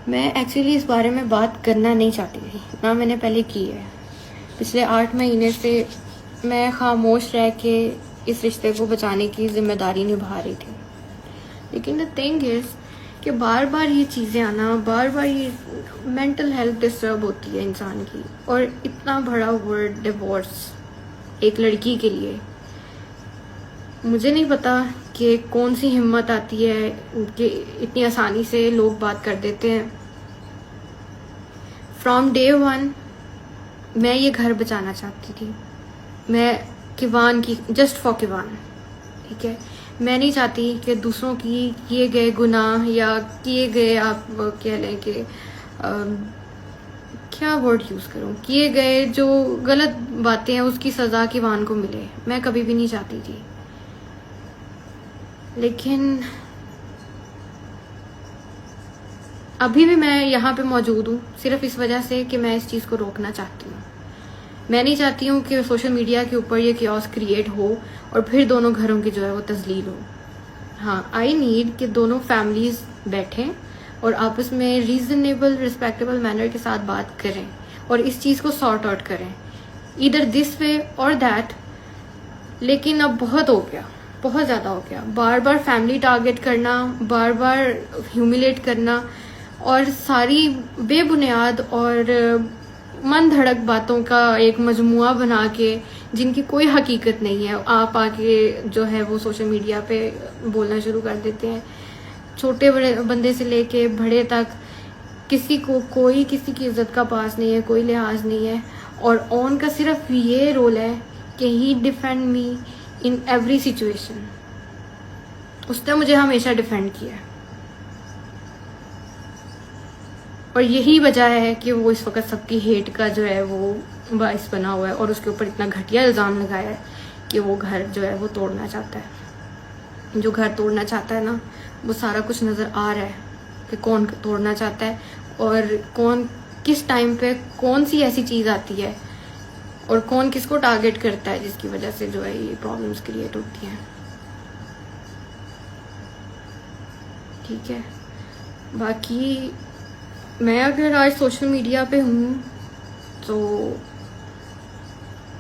मैं एक्चुअली इस बारे में बात करना नहीं चाहती थी, ना मैंने पहले की है। पिछले 8 महीने से मैं खामोश रह के इस रिश्ते को बचाने की जिम्मेदारी निभा रही थी। लेकिन द थिंग इज़ कि बार बार ये चीज़ें आना, बार बार ये मेंटल हेल्थ डिस्टर्ब होती है इंसान की। और इतना बड़ा वर्ड डिवोर्स एक लड़की के लिए, मुझे नहीं पता कि कौन सी हिम्मत आती है कि इतनी आसानी से लोग बात कर देते हैं। फ्रॉम डे वन मैं ये घर बचाना चाहती थी। मैं किवान की, जस्ट फॉर किवान, ठीक है। मैं नहीं चाहती कि दूसरों की किए गए गुनाह या किए गए, आप कह लें कि क्या वर्ड यूज़ करूं, किए गए जो गलत बातें हैं उसकी सज़ा किवान को मिले। मैं कभी भी नहीं चाहती थी। लेकिन अभी भी मैं यहाँ पे मौजूद हूँ सिर्फ इस वजह से कि मैं इस चीज़ को रोकना चाहती हूँ। मैं नहीं चाहती हूँ कि सोशल मीडिया के ऊपर ये क्योस क्रिएट हो और फिर दोनों घरों की जो है वो तजलील हो। हाँ, आई नीड कि दोनों फैमिलीज बैठें और आपस में रीजनेबल रिस्पेक्टेबल मैनर के साथ बात करें और इस चीज़ को सॉर्ट आउट करें, इधर दिस वे और दैट। लेकिन अब बहुत हो गया, बहुत ज़्यादा हो गया। बार बार फैमिली टारगेट करना, बार बार ह्यूमिलेट करना और सारी बेबुनियाद और मन धड़क बातों का एक मजमुआ बना के जिनकी कोई हकीकत नहीं है, आप आके जो है वो सोशल मीडिया पे बोलना शुरू कर देते हैं। छोटे बड़े बंदे से लेके बड़े तक किसी को, कोई किसी की इज्जत का पास नहीं है, कोई लिहाज नहीं है। और ऑन का सिर्फ ये रोल है कि he defend me in every situation. उसने मुझे हमेशा डिफेंड किया है और यही वजह है कि वो इस वक्त सबकी हेट का जो है वो बाइस बना हुआ है और उसके ऊपर इतना घटिया इल्ज़ाम लगाया है कि वो घर जो है वो तोड़ना चाहता है। जो घर तोड़ना चाहता है ना, वो सारा कुछ नज़र आ रहा है कि कौन तोड़ना चाहता है और कौन किस टाइम पे कौन सी ऐसी चीज़ आती है और कौन किसको टारगेट करता है जिसकी वजह से जो है ये प्रॉब्लम्स क्रिएट होती हैं। ठीक है, बाकी मैं अगर आज सोशल मीडिया पे हूँ तो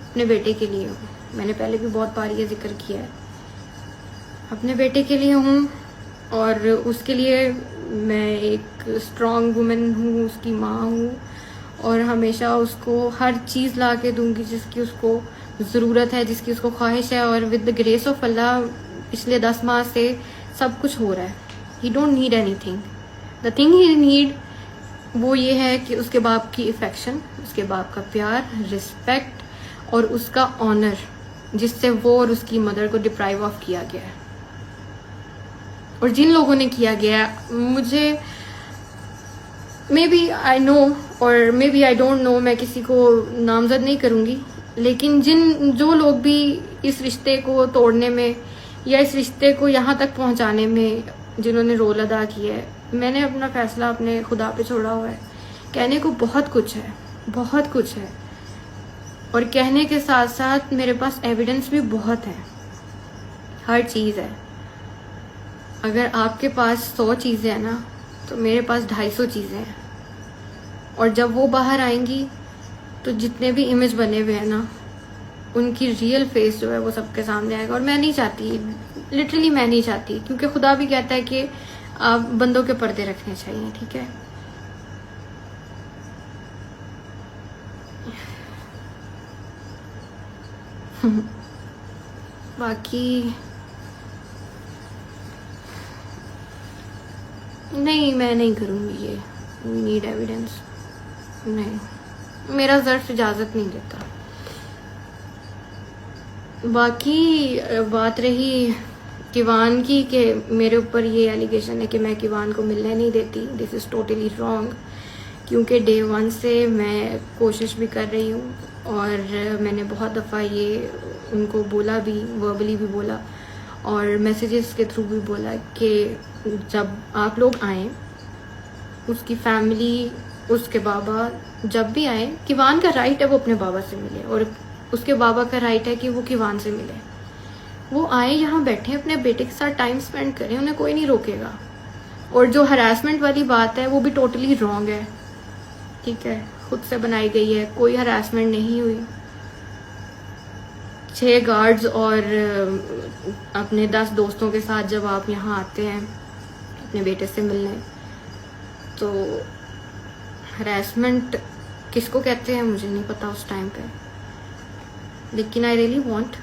अपने बेटे के लिए हूँ। मैंने पहले भी बहुत बार ये जिक्र किया है, अपने बेटे के लिए हूँ और उसके लिए मैं एक स्ट्रॉन्ग वुमेन हूँ, उसकी माँ हूँ और हमेशा उसको हर चीज़ ला के दूँगी जिसकी उसको ज़रूरत है, जिसकी उसको ख्वाहिश है। और विद द ग्रेस ऑफ अल्लाह पिछले 10 माह से सब कुछ हो रहा है। ही don't need anything. The thing he need वो ये है कि उसके बाप की इफेक्शन, उसके बाप का प्यार, रिस्पेक्ट और उसका ऑनर, जिससे वो और उसकी मदर को डिप्राइव ऑफ किया गया है। और जिन लोगों ने किया गया है, मुझे मे बी आई नो और maybe I don't know, मैं किसी को नामजद नहीं करूँगी, लेकिन जो लोग भी इस रिश्ते को तोड़ने में या इस रिश्ते को यहाँ तक पहुँचाने में जिन्होंने रोल अदा किया है, मैंने अपना फैसला अपने खुदा पे छोड़ा हुआ है। कहने को बहुत कुछ है, बहुत कुछ है और कहने के साथ साथ मेरे पास एविडेंस भी बहुत है, हर चीज़ है। अगर आपके पास 100 चीज़ें हैं ना, तो मेरे पास 250 चीज़ें हैं। और जब वो बाहर आएंगी तो जितने भी इमेज बने हुए हैं ना, उनकी रियल फेस जो है वो सबके सामने आएगा। और मैं नहीं चाहती, लिटरली मैं नहीं चाहती, क्योंकि खुदा भी कहता है कि आप बंदों के पर्दे रखने चाहिए। ठीक है, बाकी नहीं, मैं नहीं करूँगी ये। We need evidence. नहीं, मेरा ज़र्फ इजाज़त नहीं देता। बाकी बात रही किवान की कि मेरे ऊपर ये एलिगेशन है कि मैं किवान को मिलने नहीं देती। दिस इज़ टोटली रॉन्ग, क्योंकि डे 1 से मैं कोशिश भी कर रही हूँ और मैंने बहुत दफ़ा ये उनको बोला भी, वर्बली भी बोला और मैसेजेस के थ्रू भी बोला कि जब आप लोग आएँ, उसकी फैमिली, उसके बाबा जब भी आए, किवान का राइट है वो अपने बाबा से मिले और उसके बाबा का राइट है कि वो किवान से मिले। वो आए, यहाँ बैठे, अपने बेटे के साथ टाइम स्पेंड करें, उन्हें कोई नहीं रोकेगा। और जो हरासमेंट वाली बात है वो भी टोटली रॉन्ग है, ठीक है, खुद से बनाई गई है, कोई हरासमेंट नहीं हुई। 6 गार्ड्स और अपने 10 दोस्तों के साथ जब आप यहाँ आते हैं अपने बेटे से मिलने, तो हरासमेंट किसको कहते हैं मुझे नहीं पता उस टाइम पे, लेकिन आई रियली वांट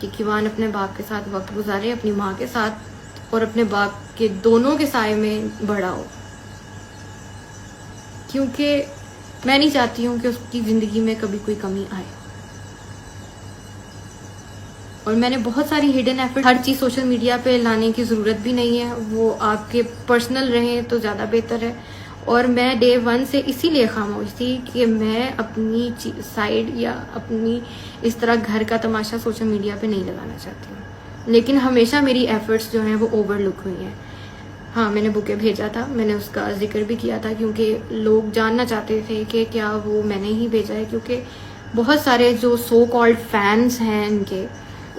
कि किवान अपने बाप के साथ वक्त गुजारे, अपनी माँ के साथ और अपने बाप के दोनों के साए में बड़ा हो, क्योंकि मैं नहीं चाहती हूँ कि उसकी ज़िंदगी में कभी कोई कमी आए। और मैंने बहुत सारी हिडन एफर्ट, हर चीज़ सोशल मीडिया पे लाने की ज़रूरत भी नहीं है, वो आपके पर्सनल रहें तो ज़्यादा बेहतर है। और मैं डे 1 से इसीलिए खामोश थी कि मैं अपनी साइड या अपनी इस तरह घर का तमाशा सोशल मीडिया पे नहीं लगाना चाहती हूँ, लेकिन हमेशा मेरी एफर्ट्स जो हैं वो ओवरलुक हुई हैं। हाँ, मैंने बुके भेजा था, मैंने उसका जिक्र भी किया था, क्योंकि लोग जानना चाहते थे कि क्या वो मैंने ही भेजा है, क्योंकि बहुत सारे जो सो कॉल्ड फैंस हैं इनके,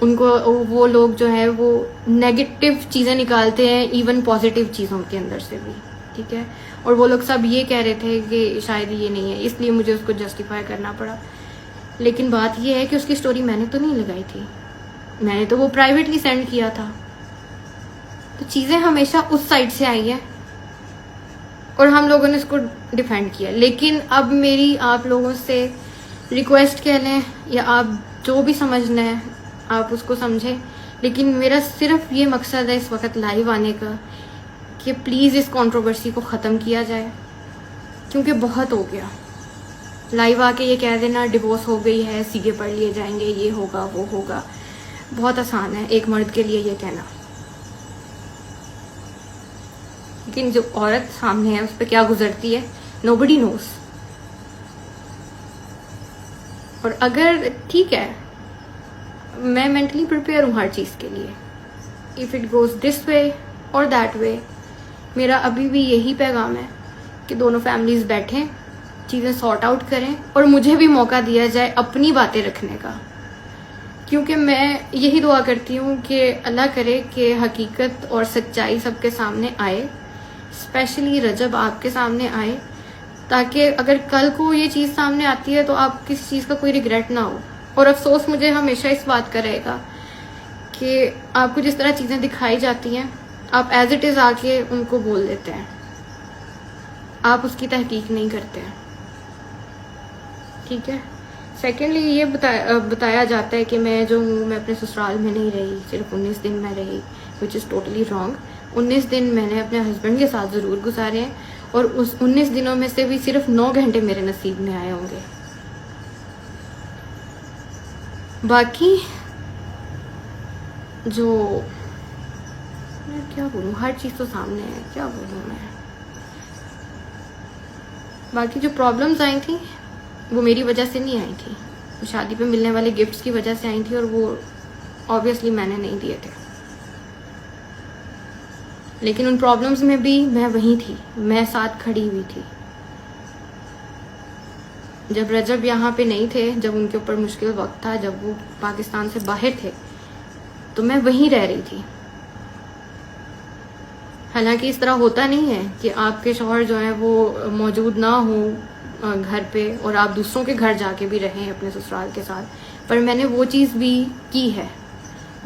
उनको वो लोग जो है वो नेगेटिव चीज़ें निकालते हैं इवन पॉजिटिव चीज़ों के अंदर से भी, ठीक है। और वो लोग सब ये कह रहे थे कि शायद ये नहीं है, इसलिए मुझे उसको जस्टिफाई करना पड़ा। लेकिन बात ये है कि उसकी स्टोरी मैंने तो नहीं लगाई थी, मैंने तो वो प्राइवेटली सेंड किया था। तो चीज़ें हमेशा उस साइड से आई है और हम लोगों ने इसको डिफेंड किया। लेकिन अब मेरी आप लोगों से रिक्वेस्ट कह लें या आप जो भी समझना है आप उसको समझें, लेकिन मेरा सिर्फ ये मकसद है इस वक्त लाइव आने का कि प्लीज़ इस कंट्रोवर्सी को ख़त्म किया जाए, क्योंकि बहुत हो गया। लाइव आके ये कह देना डिवोर्स हो गई है, सीगे पढ़ लिए जाएंगे, ये होगा वो होगा, बहुत आसान है एक मर्द के लिए ये कहना, लेकिन जो औरत सामने है उस पर क्या गुजरती है नोबडी नोस। और अगर ठीक है, मैं मेंटली प्रिपेयर हूँ हर चीज़ के लिए, if it goes this way और दैट वे। मेरा अभी भी यही पैगाम है कि दोनों फैमिलीज बैठें, चीज़ें सॉर्ट आउट करें और मुझे भी मौका दिया जाए अपनी बातें रखने का, क्योंकि मैं यही दुआ करती हूँ कि अल्लाह करे कि हकीकत और सच्चाई सबके सामने आए, स्पेशली रजब आपके सामने आए, ताकि अगर कल को ये चीज़ सामने आती है तो आप किसी चीज़ का कोई रिग्रेट ना हो। और अफसोस मुझे हमेशा इस बात का रहेगा कि आपको जिस तरह चीज़ें दिखाई जाती हैं आप एज इट इज़ आके उनको बोल देते हैं, आप उसकी तहकीक नहीं करते हैं, ठीक है। सेकेंडली ये बताया जाता है कि मैं जो हूँ मैं अपने ससुराल में नहीं रही, सिर्फ 19 दिन मैं रही, विच इज़ टोटली रॉन्ग। 19 दिन मैंने अपने हस्बैंड के साथ ज़रूर गुजारे हैं और उस 19 दिनों में से भी सिर्फ 9 घंटे मेरे नसीब में आए होंगे। बाकी जो मैं क्या बोलूँ, हर चीज़ तो सामने है, क्या बोलूँ मैं। बाकी जो प्रॉब्लम्स आई थी वो मेरी वजह से नहीं आई थी, वो शादी पे मिलने वाले गिफ्ट्स की वजह से आई थी और वो ऑब्वियसली मैंने नहीं दिए थे। लेकिन उन प्रॉब्लम्स में भी मैं वहीं थी, मैं साथ खड़ी हुई थी। जब रजब यहाँ पे नहीं थे, जब उनके ऊपर मुश्किल वक्त था, जब वो पाकिस्तान से बाहर थे, तो मैं वहीं रह रही थी। हालांकि इस तरह होता नहीं है कि आपके शौहर जो है वो मौजूद ना हो घर पे और आप दूसरों के घर जाके भी रहें अपने ससुराल के साथ, पर मैंने वो चीज़ भी की है।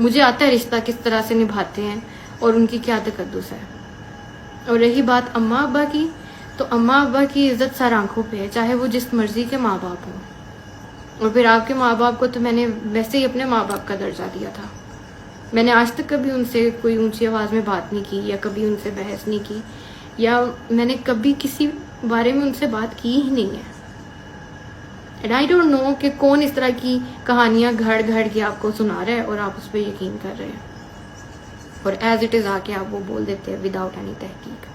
मुझे आता है रिश्ता किस तरह से निभाते हैं और उनकी क्या तकद्दुस है। और रही बात अम्मा अब्बा की, तो अम्मा अब्बा की इज़्ज़त सर आंखों पे है, चाहे वो जिस मर्ज़ी के माँ बाप हों। और फिर आपके माँ बाप को तो मैंने वैसे ही अपने माँ बाप का दर्जा दिया था। मैंने आज तक कभी उनसे कोई ऊंची आवाज़ में बात नहीं की या कभी उनसे बहस नहीं की, या मैंने कभी किसी बारे में उनसे बात की ही नहीं है। एंड आई डोंट नो कि कौन इस तरह की कहानियाँ घड़ घड़ के आपको सुना रहा है और आप उस पर यकीन कर रहे हैं और एज इट इज़ आके आप वो बोल देते हैं विदाउट एनी तहकीक।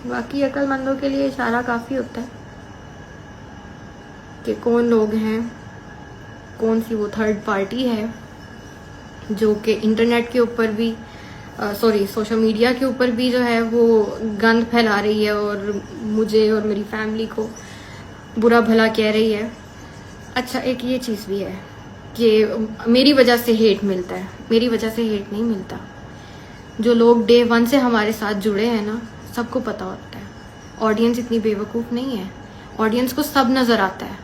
बाकी अक्लमंदों के लिए इशारा काफ़ी होता है कि कौन लोग हैं, कौन सी वो थर्ड पार्टी है जो कि इंटरनेट के ऊपर भी सॉरी सोशल मीडिया के ऊपर भी जो है वो गंद फैला रही है और मुझे और मेरी फैमिली को बुरा भला कह रही है। अच्छा, एक ये चीज़ भी है कि मेरी वजह से हेट मिलता है, मेरी वजह से हेट नहीं मिलता। जो लोग डे 1 से हमारे साथ जुड़े हैं ना, सबको पता होता है। ऑडियंस इतनी बेवकूफ़ नहीं है, ऑडियंस को सब नज़र आता है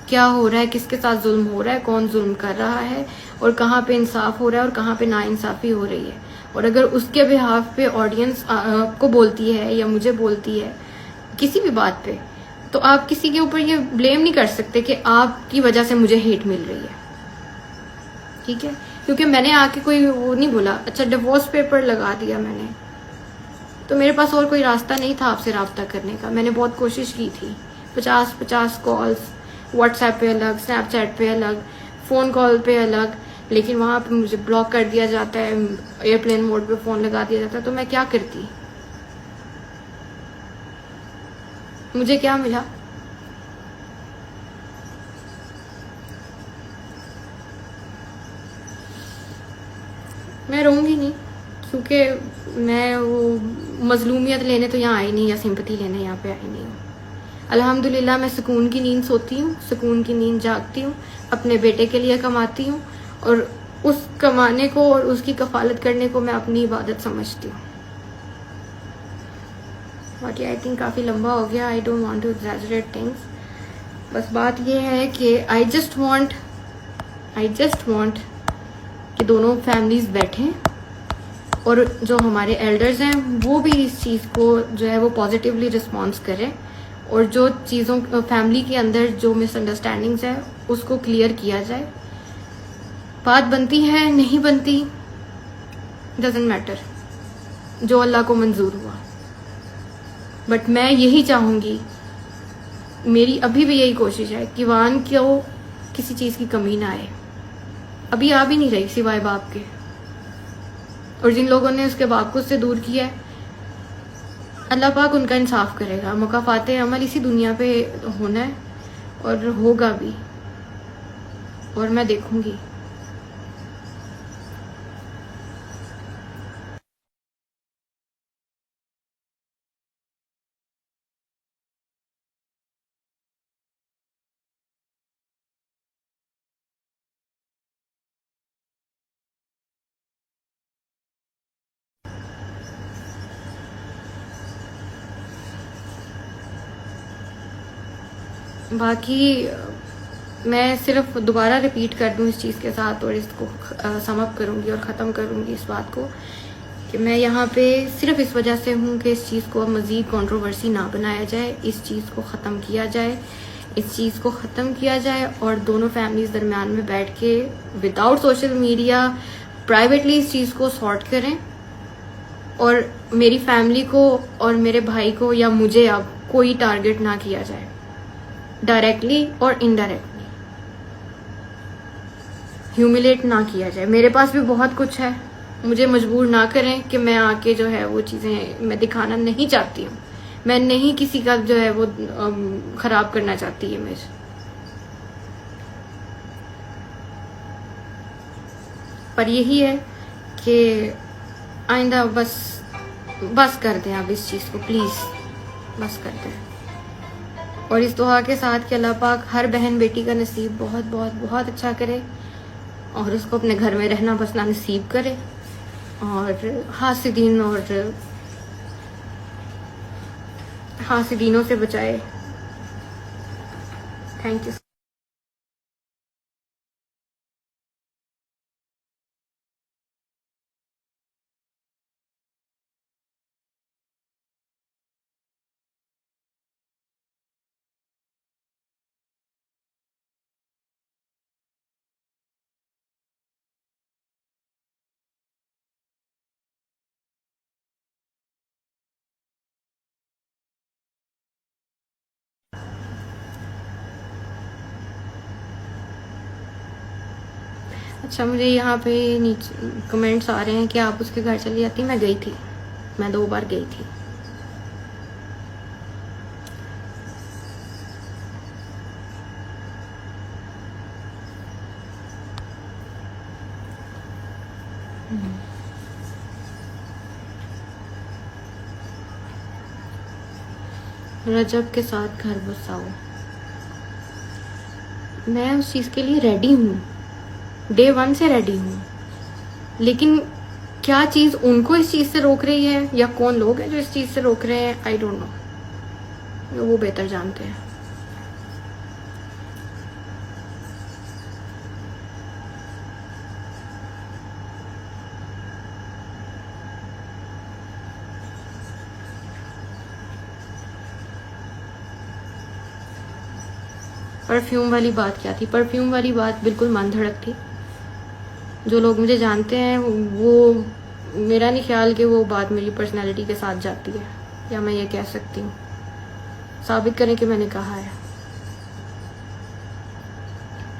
क्या हो रहा है, किसके साथ जुल्म हो रहा है, कौन जुल्म कर रहा है और कहाँ पे इंसाफ हो रहा है और कहाँ पे नाइंसाफ़ी हो रही है। और अगर उसके बिहाफ पे ऑडियंस को बोलती है या मुझे बोलती है किसी भी बात पे, तो आप किसी के ऊपर ये ब्लेम नहीं कर सकते कि आपकी वजह से मुझे हेट मिल रही है, ठीक है? क्योंकि मैंने आके कोई वो नहीं बोला। अच्छा, डिवोर्स पेपर लगा दिया मैंने, तो मेरे पास और कोई रास्ता नहीं था आपसे राब्ता करने का। मैंने बहुत कोशिश की थी, 50 कॉल्स, व्हाट्सएप पे अलग, स्नैपचैट पे अलग, फ़ोन कॉल पे अलग, लेकिन वहाँ पे मुझे ब्लॉक कर दिया जाता है, एयरप्लेन मोड पे फ़ोन लगा दिया जाता है। तो मैं क्या करती? मुझे क्या मिला? मैं रहूँगी नहीं, क्योंकि मैं वो मजलूमियत लेने तो यहाँ आई नहीं या सिंपैथी लेने यहाँ पे आई नहीं हूँ। अल्हम्दुलिल्लाह मैं सुकून की नींद सोती हूँ, सुकून की नींद जागती हूँ, अपने बेटे के लिए कमाती हूँ और उस कमाने को और उसकी कफालत करने को मैं अपनी इबादत समझती हूँ। बाकी आई थिंक काफ़ी लंबा हो गया, I don't want to exaggerate things. बस बात ये है कि आई जस्ट वांट कि दोनों फैमिलीज़ बैठें और जो हमारे एल्डर्स हैं वो भी इस चीज़ को जो है वो पॉजिटिवली रिस्पॉन्स करें और जो चीज़ों फैमिली के अंदर जो मिसअंडरस्टैंडिंग्स है उसको क्लियर किया जाए। बात बनती है नहीं बनती, डजेंट मैटर, जो अल्लाह को मंजूर हुआ। बट मैं यही चाहूँगी, मेरी अभी भी यही कोशिश है कि वान को किसी चीज़ की कमी ना आए। अभी आ भी नहीं रही सिवाय बाप के, और जिन लोगों ने उसके बाप को उससे दूर किया है, अल्लाह पाक उनका इंसाफ करेगा। मुकाफाते अमल इसी दुनिया पे होना है और होगा भी, और मैं देखूंगी। बाकी मैं सिर्फ दोबारा रिपीट कर दूं इस चीज़ के साथ और इसको समअप करूंगी और ख़त्म करूंगी इस बात को कि मैं यहाँ पे सिर्फ इस वजह से हूँ कि इस चीज़ को मज़ीद कंट्रोवर्सी ना बनाया जाए, इस चीज़ को ख़त्म किया जाए, इस चीज़ को ख़त्म किया जाए और दोनों फैमिलीज़ दरमियान में बैठ के विदाउट सोशल मीडिया प्राइवेटली इस चीज़ को सॉर्ट करें और मेरी फैमिली को और मेरे भाई को या मुझे अब कोई टारगेट ना किया जाए, डायरेक्टली और इनडायरेक्टली ह्यूमिलेट ना किया जाए। मेरे पास भी बहुत कुछ है, मुझे मजबूर ना करें कि मैं आके जो है वो चीज़ें मैं दिखाना नहीं चाहती हूँ। मैं नहीं किसी का जो है वो ख़राब करना चाहती इमेज। पर यही है कि आइंदा बस कर दें आप इस चीज़ को, प्लीज़ बस कर दें। और इस दुआ के साथ कि अल्लाह पाक हर बहन बेटी का नसीब बहुत बहुत बहुत अच्छा करे और उसको अपने घर में रहना बसना नसीब करे और हासिदीनों से बचाए। Thank you. अच्छा, मुझे यहाँ पे नीचे कमेंट्स आ रहे हैं कि आप उसके घर चली जाती। मैं गई थी, मैं 2 बार गई थी। रजब के साथ घर बसाओ। मैं उस चीज़ के लिए रेडी हूँ, डे वन से रेडी हूँ, लेकिन क्या चीज़ उनको इस चीज़ से रोक रही है या कौन लोग हैं जो इस चीज़ से रोक रहे हैं, आई डोंट नो, वो बेहतर जानते हैं। परफ्यूम वाली बात क्या थी? परफ्यूम वाली बात बिल्कुल मन धड़क थी। जो लोग मुझे जानते हैं वो, मेरा नहीं ख्याल कि वो बात मेरी पर्सनैलिटी के साथ जाती है, या मैं ये कह सकती हूँ। साबित करें कि मैंने कहा है।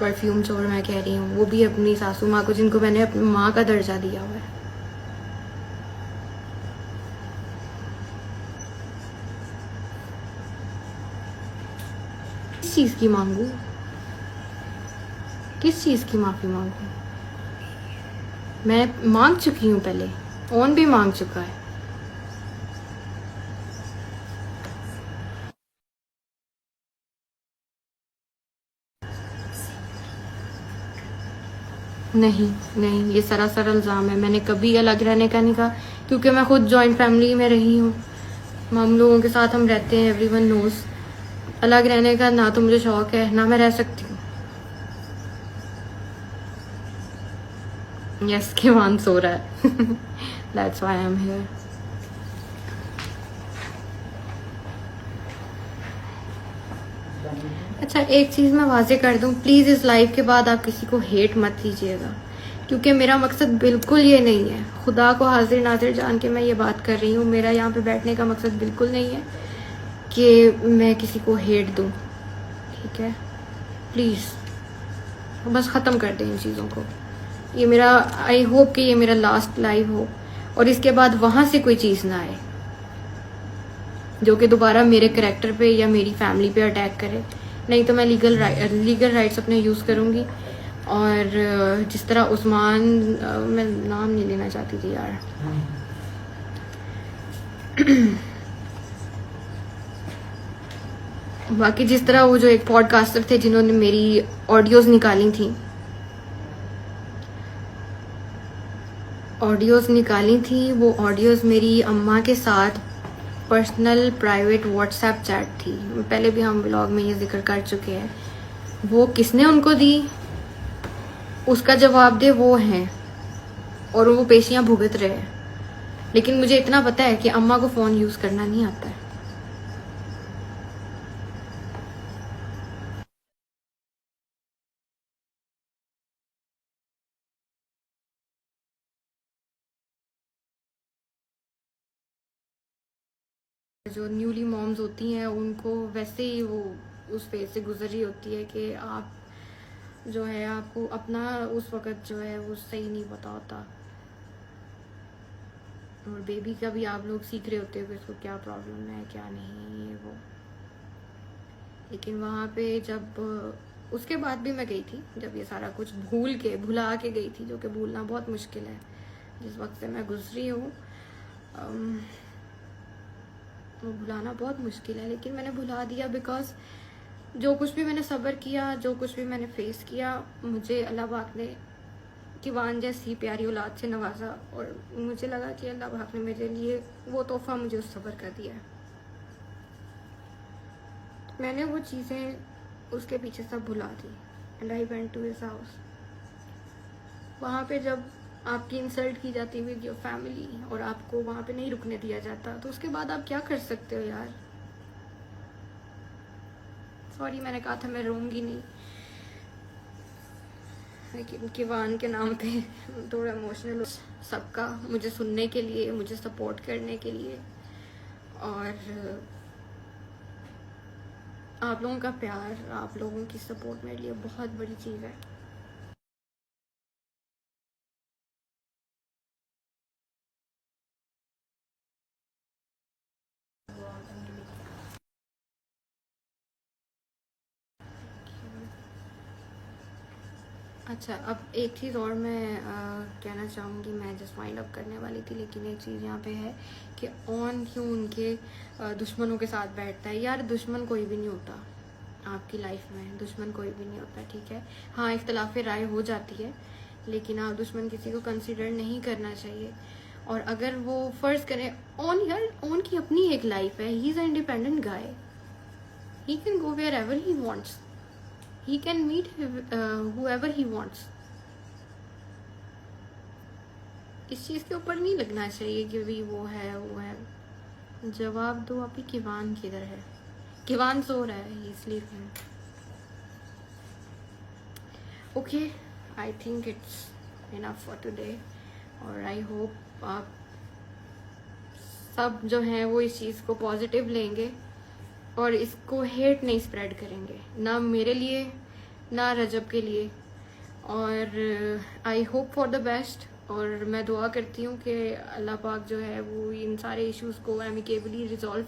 परफ्यूम चोर मैं कह रही हूँ, वो भी अपनी सासू माँ को, जिनको मैंने अपनी माँ का दर्जा दिया हुआ है। किस चीज़ की मांगू? किस चीज़ की माफ़ी मांगू? मैं मांग चुकी हूँ पहले, कौन भी मांग चुका है। नहीं नहीं, ये सरासर इल्ज़ाम है। मैंने कभी अलग रहने का नहीं कहा, क्योंकि मैं खुद जॉइंट फैमिली में रही हूँ। हम लोगों के साथ हम रहते हैं, एवरीवन नोज। अलग रहने का ना तो मुझे शौक है, ना मैं रह सकती हूँ। यस, किवान सो रहा है। That's why I am here. अच्छा, एक चीज़ मैं वाजे कर दूं, प्लीज़ इस लाइव के बाद आप किसी को हेट मत कीजिएगा, क्योंकि मेरा मकसद बिल्कुल ये नहीं है। खुदा को हाजिर नाजिर जान के मैं ये बात कर रही हूँ, मेरा यहाँ पे बैठने का मकसद बिल्कुल नहीं है कि मैं किसी को हेट दूँ, ठीक है? प्लीज़ बस ख़त्म कर दें इन चीज़ों को। ये मेरा, आई होप कि ये मेरा लास्ट लाइव हो और इसके बाद वहाँ से कोई चीज़ ना आए जो कि दोबारा मेरे करैक्टर पे या मेरी फैमिली पे अटैक करे। नहीं तो मैं लीगल राइट्स अपने यूज़ करूँगी। और जिस तरह उस्मान, मैं नाम नहीं लेना चाहती थी यार। बाकी जिस तरह वो जो एक पॉडकास्टर थे जिन्होंने मेरी ऑडियोज़ निकाली थी, वो ऑडियोज़ मेरी अम्मा के साथ पर्सनल प्राइवेट व्हाट्सएप चैट थी। पहले भी हम ब्लॉग में ये जिक्र कर चुके हैं। वो किसने उनको दी, उसका जवाब दे वो हैं, और वो पेशियां भुगत रहे हैं। लेकिन मुझे इतना पता है कि अम्मा को फ़ोन यूज़ करना नहीं आता है। जो न्यूली मॉम्स होती हैं उनको वैसे ही वो उस फेज से गुजर रही होती है कि आप जो है, आपको अपना उस वक़्त जो है वो सही नहीं पता होता, और बेबी का भी आप लोग सीख रहे होते हो कि उसको क्या प्रॉब्लम है क्या नहीं, ये वो। लेकिन वहाँ पे जब उसके बाद भी मैं गई थी, जब ये सारा कुछ भुला के गई थी, जो कि भूलना बहुत मुश्किल है जिस वक्त से मैं गुजरी हूँ। वो भुलाना बहुत मुश्किल है, लेकिन मैंने भुला दिया बिकॉज जो कुछ भी मैंने सब्र किया, जो कुछ भी मैंने फेस किया, मुझे अल्लाह पाक ने किवान जैसी प्यारी औलाद से नवाजा, और मुझे लगा कि अल्लाह पाक ने मेरे लिए वो तोहफा मुझे उस सब्र का दिया है। मैंने वो चीज़ें उसके पीछे सब भुला दी and I went to his house. वहाँ पे जब आपकी इंसल्ट की जाती विद योर फैमिली और आपको वहाँ पे नहीं रुकने दिया जाता, तो उसके बाद आप क्या कर सकते हो यार। सॉरी, मैंने कहा था मैं रोऊंगी नहीं, लेकिन किवान के नाम पे थोड़ा इमोशनल। सबका मुझे सुनने के लिए, मुझे सपोर्ट करने के लिए, और आप लोगों का प्यार, आप लोगों की सपोर्ट मेरे लिए बहुत बड़ी चीज़ है। अच्छा, अब एक चीज़ और मैं कहना चाहूँगी, मैं जस्ट वाइंड अप करने वाली थी, लेकिन एक चीज़ यहाँ पे है कि ऑन क्यों उनके दुश्मनों के साथ बैठता है। यार दुश्मन कोई भी नहीं होता आपकी लाइफ में, दुश्मन कोई भी नहीं होता, ठीक है। हाँ, इख्तलाफ राय हो जाती है, लेकिन आप दुश्मन किसी को कंसिडर नहीं करना चाहिए। और अगर वो फ़र्ज़ करें ऑन की अपनी एक लाइफ है, he is a independent guy, he can go wherever he wants, he can meet whoever he wants। इस चीज़ के ऊपर नहीं लगना चाहिए कि भी वो है। जवाब दो अभी, किवान किधर है? किवान सो रहा है, इसलिए। Okay, I think it's enough for today, और आई होप आप सब जो हैं वो इस चीज़ को पॉजिटिव लेंगे और इसको हेट नहीं स्प्रेड करेंगे, ना मेरे लिए ना रजब के लिए। और I hope for the best, और मैं दुआ करती हूँ कि अल्लाह पाक जो है वो इन सारे इश्यूज़ को एमिकेबली रिजॉल्व